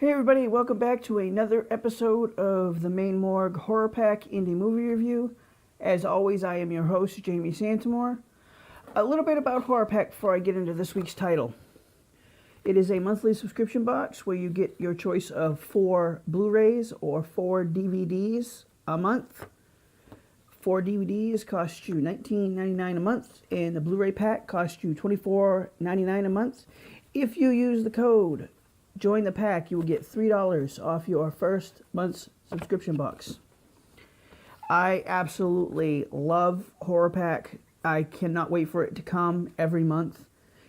Hey everybody, welcome back to another episode of the Maine Morgue Horror Pack Indie Movie Review. As always, I am your host, Jamie Santamore. A little bit about Horror Pack before I get into this week's title. It is a monthly subscription box where you get your choice of 4 Blu-rays or 4 DVDs a month. 4 DVDs cost you $19.99 a month, and the Blu-ray pack costs you $24.99 a month. If you use the code Join the Pack, you will get $3 off your first month's subscription box. I absolutely love Horror Pack. I cannot wait for it to come every month.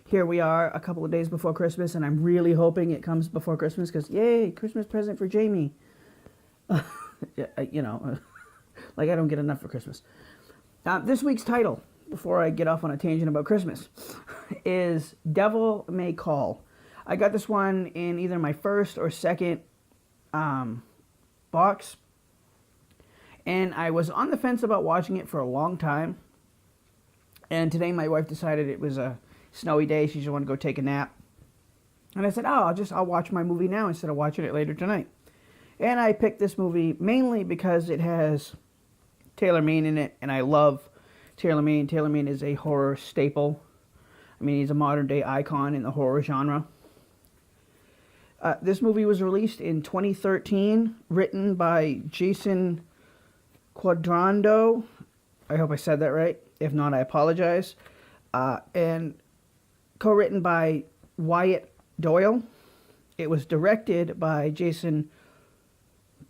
Here we are a couple of days before Christmas, and I'm really hoping it comes before Christmas because, yay, Christmas present for Jamie. You know, like I don't get enough for Christmas. This week's title, before I get off on a tangent about Christmas, is Devil May Call. I got this one in either my first or second box, and I was on the fence about watching it for a long time, and today my wife decided it was a snowy day, she just wanted to go take a nap, and I said, oh, I'll watch my movie now instead of watching it later tonight. And I picked this movie mainly because it has Taylor Mane in it, and I love Taylor Mane. Taylor Mane is a horror staple. I mean, he's a modern-day icon in the horror genre. This movie was released in 2013, written by Jason Quadrando. I hope I said that right. If not, I apologize. And co-written by Wyatt Doyle. It was directed by Jason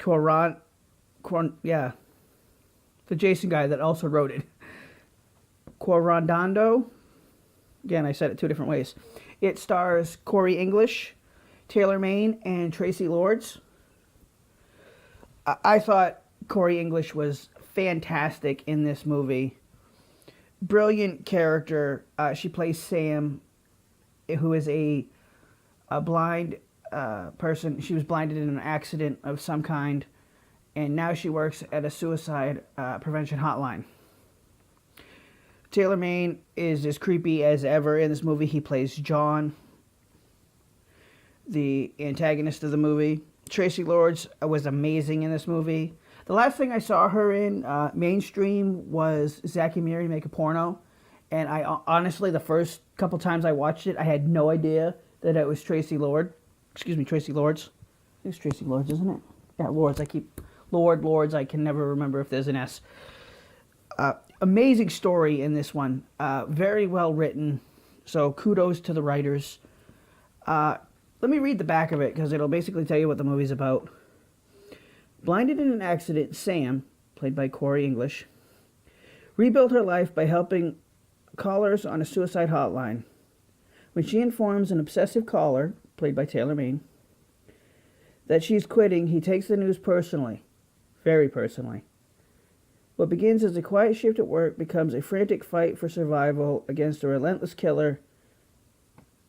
the Jason guy that also wrote it. Quarandando. Again, I said it 2 different ways. It stars Corri Engish, Taylor Mane, and Traci Lords. I thought Corri Engish was fantastic in this movie. Brilliant character. She plays Sam, who is a blind person. She was blinded in an accident of some kind, and now she works at a suicide prevention hotline. Taylor Mane is as creepy as ever in this movie. He plays John, the antagonist of the movie. Traci Lords was amazing in this movie. The last thing I saw her in mainstream was Zack and Miri Make a Porno, and I honestly, the first couple times I watched it, I had no idea that it was Traci Lords. It's Traci Lords, isn't it? Yeah, Lords. I keep Lords. I can never remember if there's an S. Amazing story in this one. Very well written. So kudos to the writers. Let me read the back of it because it'll basically tell you what the movie's about. Blinded in an accident, Sam, played by Corri Engish, rebuilt her life by helping callers on a suicide hotline. When she informs an obsessive caller, played by Taylor Mane, that she's quitting, he takes the news personally. Very personally. What begins as a quiet shift at work becomes a frantic fight for survival against a relentless killer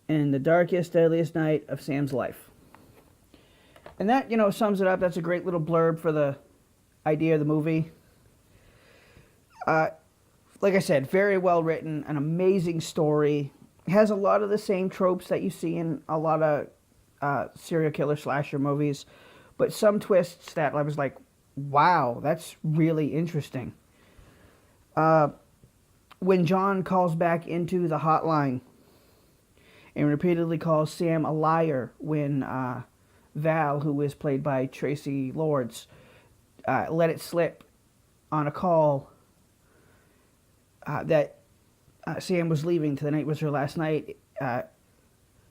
in the darkest, deadliest night of Sam's life. And that, sums it up. That's a great little blurb for the idea of the movie. Like I said, very well written, an amazing story. It has a lot of the same tropes that you see in a lot of serial killer slasher movies, but some twists that I was like, wow, that's really interesting. When John calls back into the hotline and repeatedly calls Sam a liar when Val, who is played by Traci Lords, let it slip on a call that Sam was leaving, the night was her last night.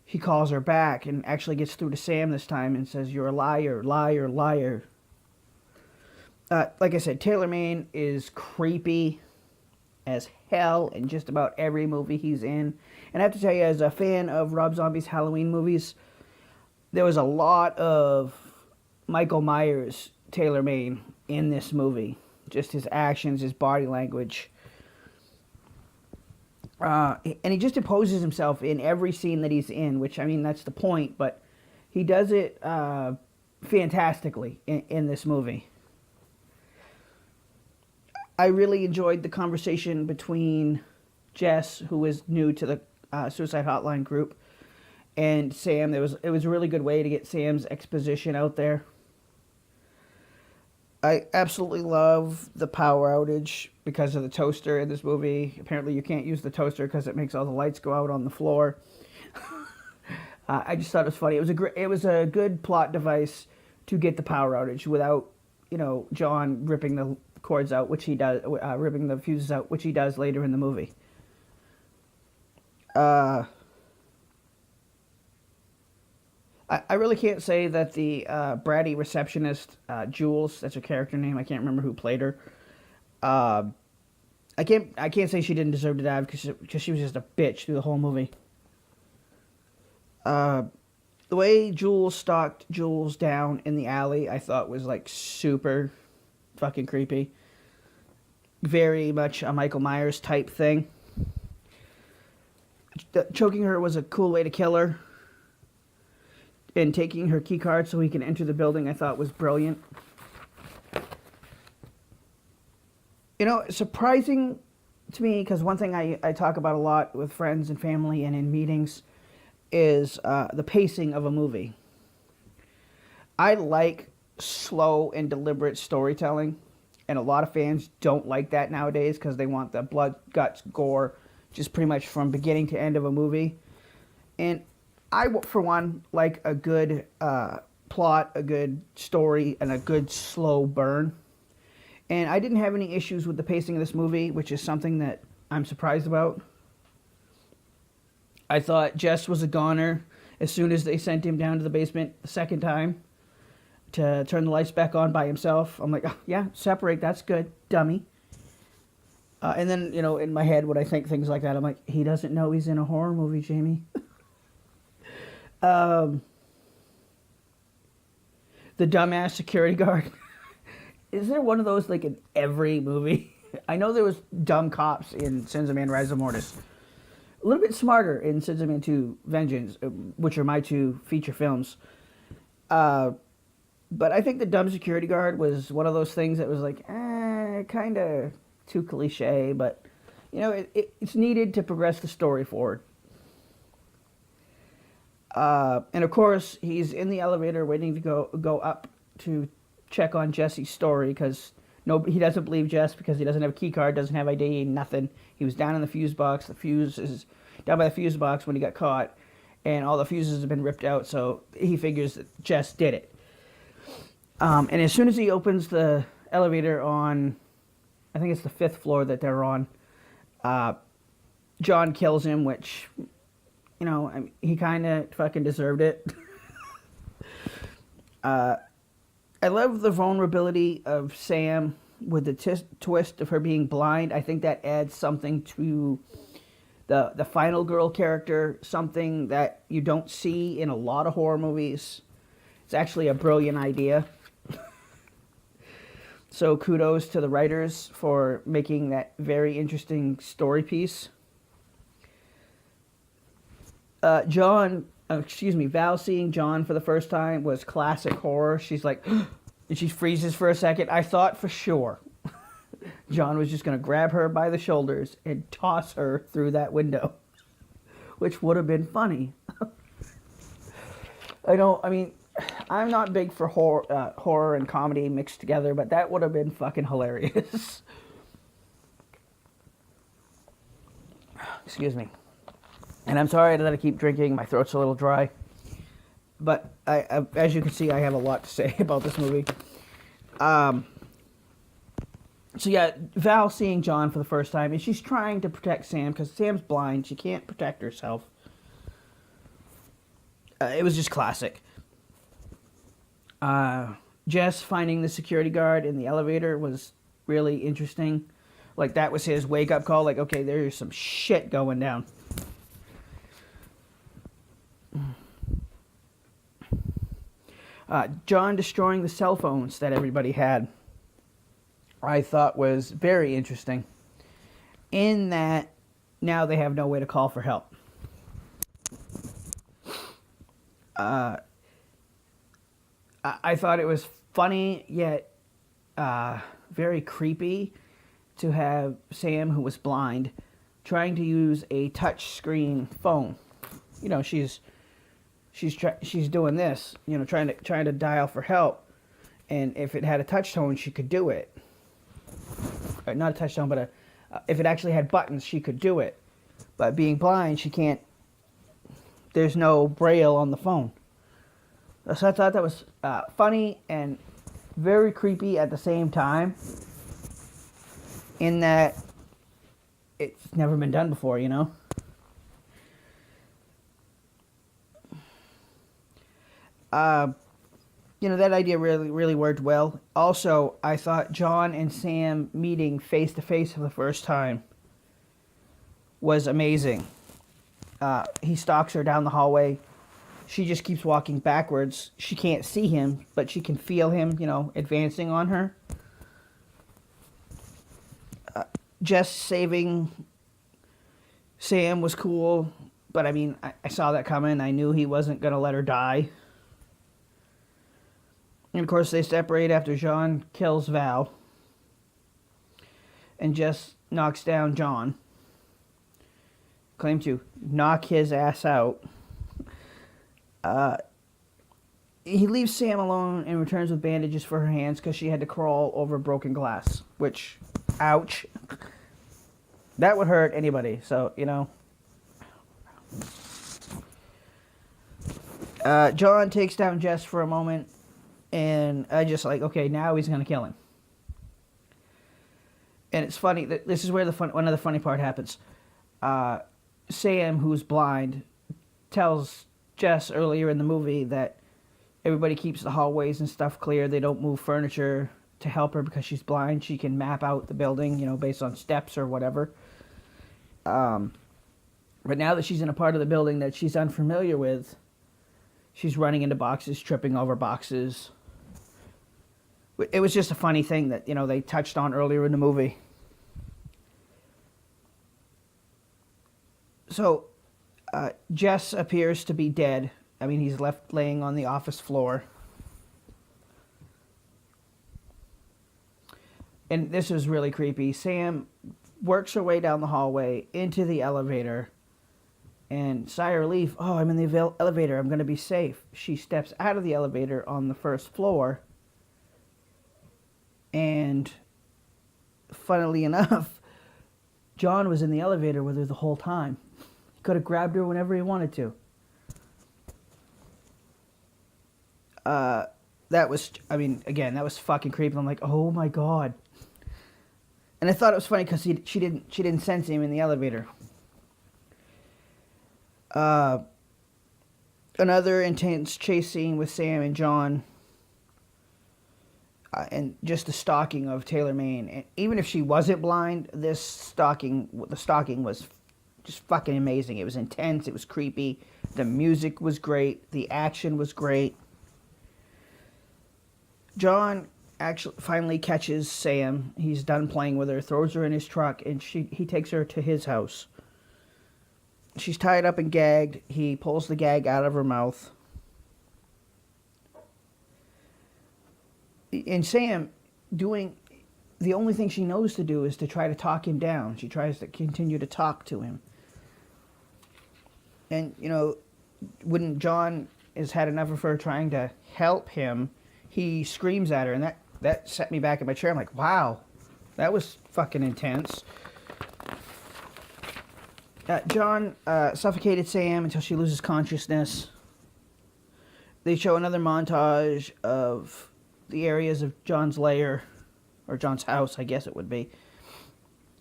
He calls her back and actually gets through to Sam this time and says, "You're a liar, liar, liar." Like I said, Taylor Mane is creepy as hell in just about every movie he's in. And I have to tell you, as a fan of Rob Zombie's Halloween movies, there was a lot of Michael Myers, Taylor Mane, in this movie. Just his actions, his body language. And he just imposes himself in every scene that he's in, which, I mean, that's the point, but he does it fantastically in this movie. I really enjoyed the conversation between Jess, who is new to the Suicide Hotline group, and Sam. It was a really good way to get Sam's exposition out there. I absolutely love the power outage because of the toaster in this movie. Apparently, you can't use the toaster because it makes all the lights go out on the floor. I just thought it was funny. It was a good plot device to get the power outage without, John ripping the cords out, which he does, ripping the fuses out, which he does later in the movie. I really can't say that the bratty receptionist, Jules, that's her character name. I can't remember who played her. I can't say she didn't deserve to die because she was just a bitch through the whole movie. The way Jules stalked Jules down in the alley, I thought was like super fucking creepy. Very much a Michael Myers type thing. Choking her was a cool way to kill her. And taking her key card so he can enter the building, I thought was brilliant. Surprising to me, because one thing I talk about a lot with friends and family and in meetings is the pacing of a movie. I like slow and deliberate storytelling, and a lot of fans don't like that nowadays because they want the blood, guts, gore, just pretty much from beginning to end of a movie. And I, for one, like a good plot, a good story, and a good slow burn. And I didn't have any issues with the pacing of this movie, which is something that I'm surprised about. I thought Jess was a goner as soon as they sent him down to the basement the second time to turn the lights back on by himself. I'm like, oh, yeah, separate, that's good, dummy. And then, in my head, when I think things like that, I'm like, he doesn't know he's in a horror movie, Jamie. The dumbass security guard. Is there one of those like in every movie? I know there was dumb cops in Sins of Man, Rise of Mortis. A little bit smarter in Sins of Man 2, Vengeance, which are my two feature films. But I think the dumb security guard was one of those things that was like, kind of too cliche, but, it's needed to progress the story forward. And of course, he's in the elevator waiting to go up to check on Jesse's story because he doesn't believe Jess because he doesn't have a key card, doesn't have ID, nothing. He was down in the fuse box. The fuse is down by the fuse box when he got caught, and all the fuses have been ripped out. So he figures that Jess did it. And as soon as he opens the elevator on, I think it's the 5th floor that they're on, John kills him, which, he kind of fucking deserved it. I love the vulnerability of Sam with the twist of her being blind. I think that adds something to the final girl character, something that you don't see in a lot of horror movies. It's actually a brilliant idea. So kudos to the writers for making that very interesting story piece. Val seeing John for the first time was classic horror. She's like, and she freezes for a second. I thought for sure John was just going to grab her by the shoulders and toss her through that window, which would have been funny. I'm not big for horror and comedy mixed together, but that would have been fucking hilarious. Excuse me. And I'm sorry that I keep drinking. My throat's a little dry. But I, as you can see, I have a lot to say about this movie. So yeah, Val seeing John for the first time, and she's trying to protect Sam because Sam's blind. She can't protect herself. It was just classic. Jess finding the security guard in the elevator was really interesting. Like, that was his wake-up call. Like, okay, there's some shit going down. John destroying the cell phones that everybody had, I thought was very interesting. In that, now they have no way to call for help. I thought it was funny, yet very creepy to have Sam, who was blind, trying to use a touch screen phone. You know, she's she's doing this, trying to dial for help, and if it had a touch tone, she could do it. Not a touch tone, but if it actually had buttons, she could do it. But being blind, she can't. There's no braille on the phone. So I thought that was funny and very creepy at the same time, in that it's never been done before, That idea really, really worked well. Also, I thought John and Sam meeting face to face for the first time was amazing. He stalks her down the hallway. She just keeps walking backwards. She can't see him, but she can feel him, advancing on her. Jess saving Sam was cool, but I saw that coming. I knew he wasn't going to let her die. And of course, they separate after John kills Val. And Jess knocks down John. Claim to knock his ass out. He leaves Sam alone and returns with bandages for her hands because she had to crawl over broken glass. Which, ouch. That would hurt anybody, so, John takes down Jess for a moment. And I just okay, now he's going to kill him. And it's funny, that this is where one of the funny part happens. Sam, who's blind, tells Jess earlier in the movie that everybody keeps the hallways and stuff clear. They don't move furniture to help her because she's blind. She can map out the building, based on steps or whatever. But now that she's in a part of the building that she's unfamiliar with, she's running into boxes, tripping over boxes. It was just a funny thing that, they touched on earlier in the movie. So, Jess appears to be dead. He's left laying on the office floor. And this is really creepy. Sam works her way down the hallway into the elevator. And sigh of relief, oh, I'm in the elevator, I'm going to be safe. She steps out of the elevator on the first floor. And funnily enough, John was in the elevator with her the whole time. He could have grabbed her whenever he wanted to. That was, again, that was fucking creepy. I'm like, oh my God. And I thought it was funny because she didn't sense him in the elevator. Another intense chase scene with Sam and John. And just the stalking of Taylor Maine. And even if she wasn't blind, the stalking was just fucking amazing. It was intense. It was creepy. The music was great. The action was great. John actually finally catches Sam. He's done playing with her, throws her in his truck, and he takes her to his house. She's tied up and gagged. He pulls the gag out of her mouth. And Sam, the only thing she knows to do is to try to talk him down. She tries to continue to talk to him. And, when John has had enough of her trying to help him, he screams at her, and that set me back in my chair. I'm like, wow, that was fucking intense. John suffocated Sam until she loses consciousness. They show another montage of the areas of John's lair, or John's house, I guess it would be.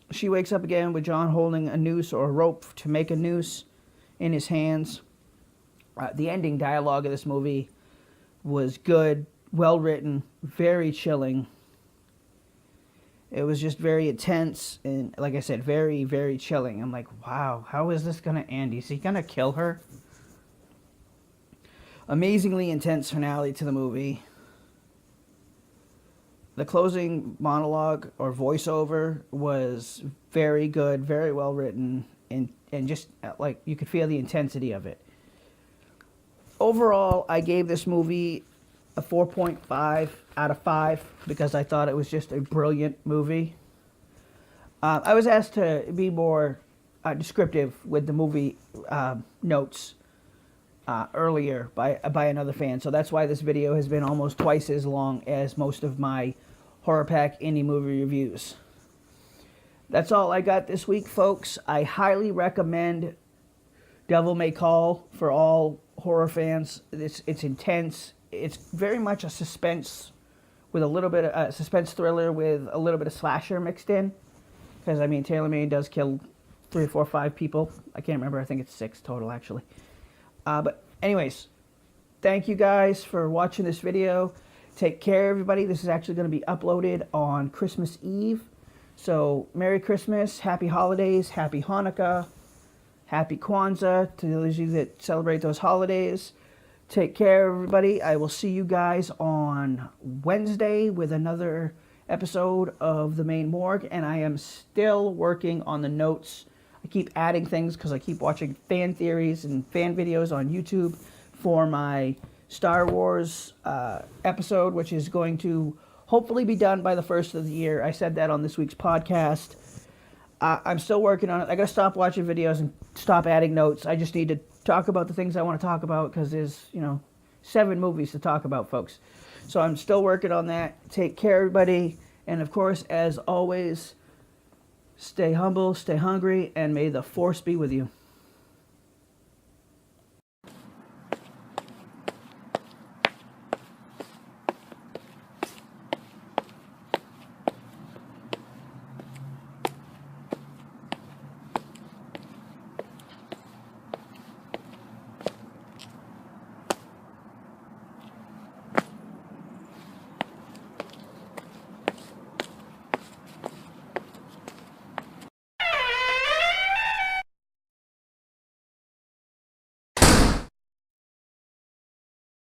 She wakes up again with John holding a noose or a rope to make a noose in his hands. The ending dialogue of this movie was good, well written, very chilling. It was just very intense and, like I said, very, very chilling. I'm like, wow, how is this going to end? Is he going to kill her? Amazingly intense finale to the movie. The closing monologue or voiceover was very good, very well written, and just like you could feel the intensity of it. Overall, I gave this movie a 4.5 out of 5 because I thought it was just a brilliant movie. I was asked to be more descriptive with the movie notes. earlier by another fan. So that's why this video has been almost twice as long as most of my Horror Pack indie movie reviews. That's all I got this week, folks. I highly recommend Devil May Call for all horror fans. It's intense. It's very much a suspense with a little bit of suspense thriller with a little bit of slasher mixed in. Because, I mean, Taylor Maine does kill 3, 4, 5 people. I can't remember. I think it's 6 total, actually. But anyways, thank you guys for watching this video. Take care, everybody. This is actually going to be uploaded on Christmas Eve. So, Merry Christmas, Happy Holidays, Happy Hanukkah, Happy Kwanzaa to those of you that celebrate those holidays. Take care, everybody. I will see you guys on Wednesday with another episode of the Maine Morgue, and I am still working on the notes. I keep adding things because I keep watching fan theories and fan videos on YouTube for my Star Wars episode, which is going to hopefully be done by the first of the year. I said that on this week's podcast. I'm still working on it. I got to stop watching videos and stop adding notes. I just need to talk about the things I want to talk about because there's, 7 movies to talk about, folks. So I'm still working on that. Take care, everybody. And of course, as always, stay humble, stay hungry, and may the force be with you.